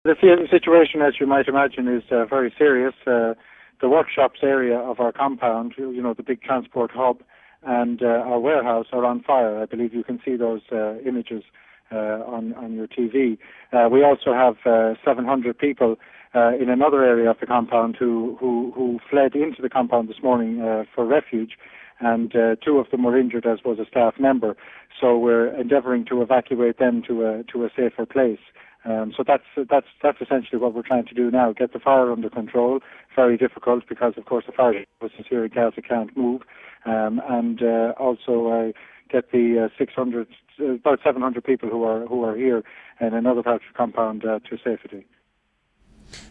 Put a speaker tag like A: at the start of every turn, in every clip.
A: The situation, as you might imagine, is very serious. The workshops area of our compound, the big transport hub, and our warehouse are on fire. I believe you can see those images on your TV. We also have 700 people in another area of the compound who fled into the compound this morning for refuge, and two of them were injured, as was a staff member. So we're endeavouring to evacuate them to a safer place. So that's essentially what we're trying to do now: get the fire under control. Very difficult because, of course, the fire services here in Gaza can't move, and also get the about 700 people who are here in another part of the compound to safety.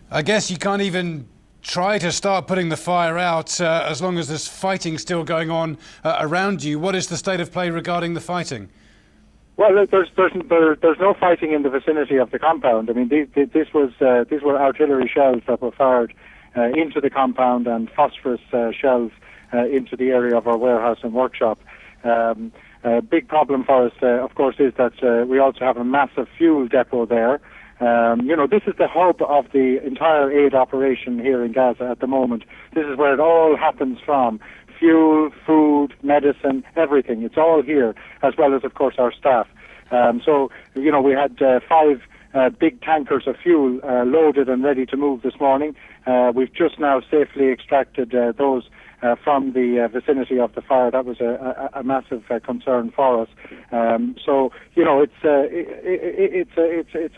B: I guess you can't even try to start putting the fire out as long as there's fighting still going on around you. What is the state of play regarding the fighting?
A: Well, there's no fighting in the vicinity of the compound. I mean, these were artillery shells that were fired into the compound, and phosphorus shells into the area of our warehouse and workshop. A big problem for us, of course, is that we also have a massive fuel depot there. This is the hub of the entire aid operation here in Gaza at the moment. This is where it all happens from. Fuel, food, medicine, everything. It's all here, as well as, of course, our staff. We had 5 big tankers of fuel loaded and ready to move this morning. We've just now safely extracted those from the vicinity of the fire. That was a massive concern for us. It's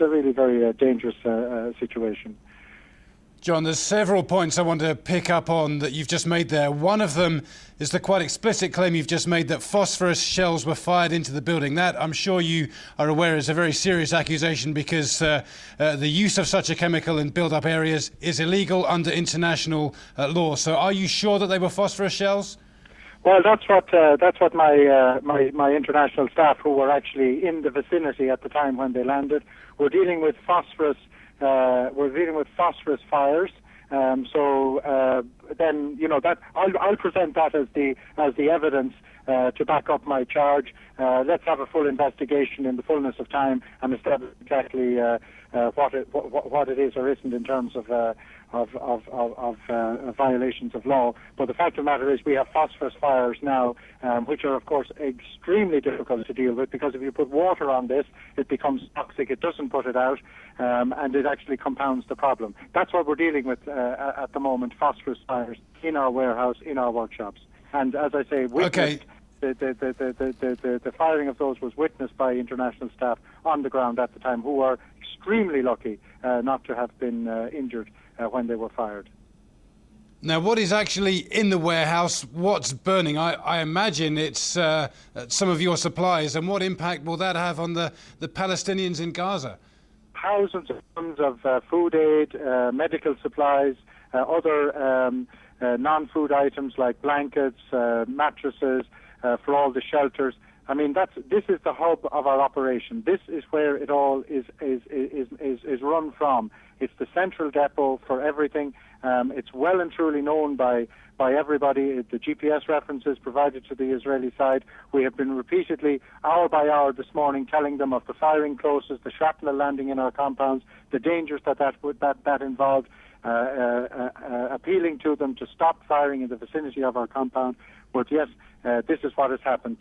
A: a really very dangerous situation.
B: John, there's several points I want to pick up on that you've just made there. One of them is the quite explicit claim you've just made that phosphorus shells were fired into the building. That, I'm sure you are aware, is a very serious accusation because the use of such a chemical in build-up areas is illegal under international law. So are you sure that they were phosphorus shells?
A: Well, that's what my international staff, who were actually in the vicinity at the time when they landed, were dealing with phosphorus. We're dealing with phosphorus fires. Then that I'll present that as the evidence to back up my charge. Let's have a full investigation in the fullness of time and establish exactly what it is or isn't in terms of violations of law. But the fact of the matter is we have phosphorus fires now, which are, of course, extremely difficult to deal with, because if you put water on this, it becomes toxic. It doesn't put it out, and it actually compounds the problem. That's what we're dealing with at the moment: phosphorus fires in our warehouse, in our workshops. And as I say, the firing of those was witnessed by international staff on the ground at the time, who are extremely lucky not to have been injured when they were fired.
B: Now, what is actually in the warehouse? What's burning? I imagine it's some of your supplies. And what impact will that have on the Palestinians in Gaza?
A: Thousands of tons of food aid, medical supplies, other non-food items like blankets, mattresses, for all the shelters. I mean, this is the hub of our operation. This is where it all is run from. It's the central depot for everything. It's well and truly known by everybody. The GPS references provided to the Israeli side. We have been repeatedly, hour by hour this morning, telling them of the firing closest, the shrapnel landing in our compounds, the dangers that involved, appealing to them to stop firing in the vicinity of our compound. But yes, this is what has happened.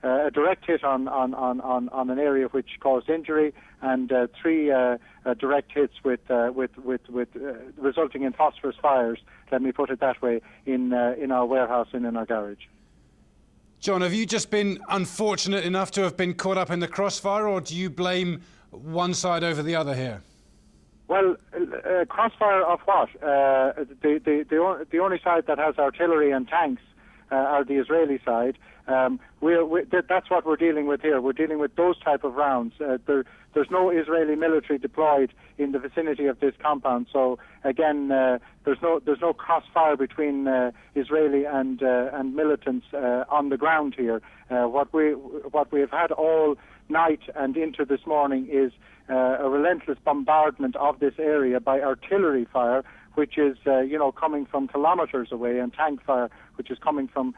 A: A direct hit on an area which caused injury, and 3 direct hits with resulting in phosphorus fires. Let me put it that way, in our warehouse and in our garage.
B: John, have you just been unfortunate enough to have been caught up in the crossfire, or do you blame one side over the other here?
A: Well, crossfire of what? The only side that has artillery and tanks are the Israeli side. That's what we're dealing with here. We're dealing with those type of rounds. There's no Israeli military deployed in the vicinity of this compound. So again, there's no crossfire between Israeli and militants on the ground here. What we've had all night and into this morning is a relentless bombardment of this area by artillery fire, which is coming from kilometers away, and tank fire, which is coming from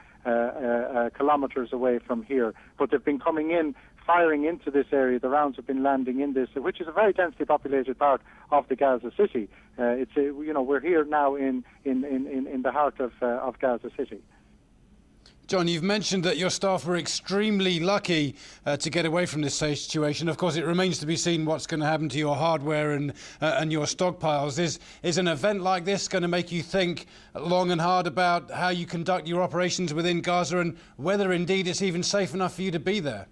A: kilometers away from here. But they've been coming in firing into this area. The rounds have been landing in this, which is a very densely populated part of the Gaza city. We're here now in the heart of Gaza City.
B: John, you've mentioned that your staff were extremely lucky to get away from this situation. Of course, it remains to be seen what's going to happen to your hardware and your stockpiles. Is an event like this going to make you think long and hard about how you conduct your operations within Gaza and whether indeed it's even safe enough for you to be there?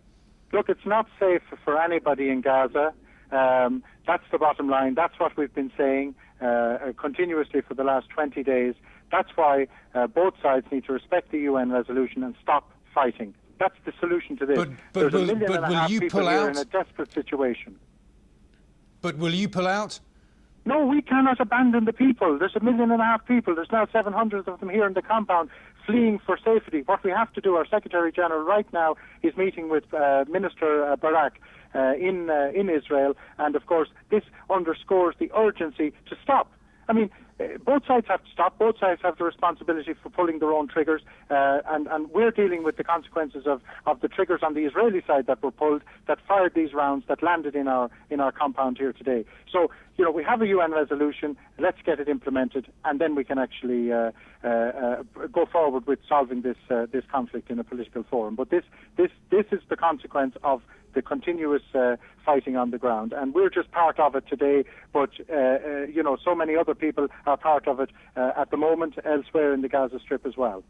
A: Look, it's not safe for anybody in Gaza. That's the bottom line. That's what we've been saying continuously for the last 20 days. That's why both sides need to respect the UN resolution and stop fighting. That's the solution to this. There's 1.5 million people here in a desperate situation.
B: But will you pull out?
A: No, we cannot abandon the people. There's 1.5 million people. There's now 700 of them here in the compound fleeing for safety. What we have to do, our Secretary General right now is meeting with Minister Barak in Israel, and of course this underscores the urgency to stop. I mean, both sides have to stop. Both sides have the responsibility for pulling their own triggers, and we're dealing with the consequences of the triggers on the Israeli side that were pulled, that fired these rounds, that landed in our compound here today. So, we have a UN resolution. Let's get it implemented, and then we can actually go forward with solving this conflict in a political forum. But this is the consequence of the continuous fighting on the ground, and we're just part of it today. But so many other people are part of it at the moment elsewhere in the Gaza Strip as well.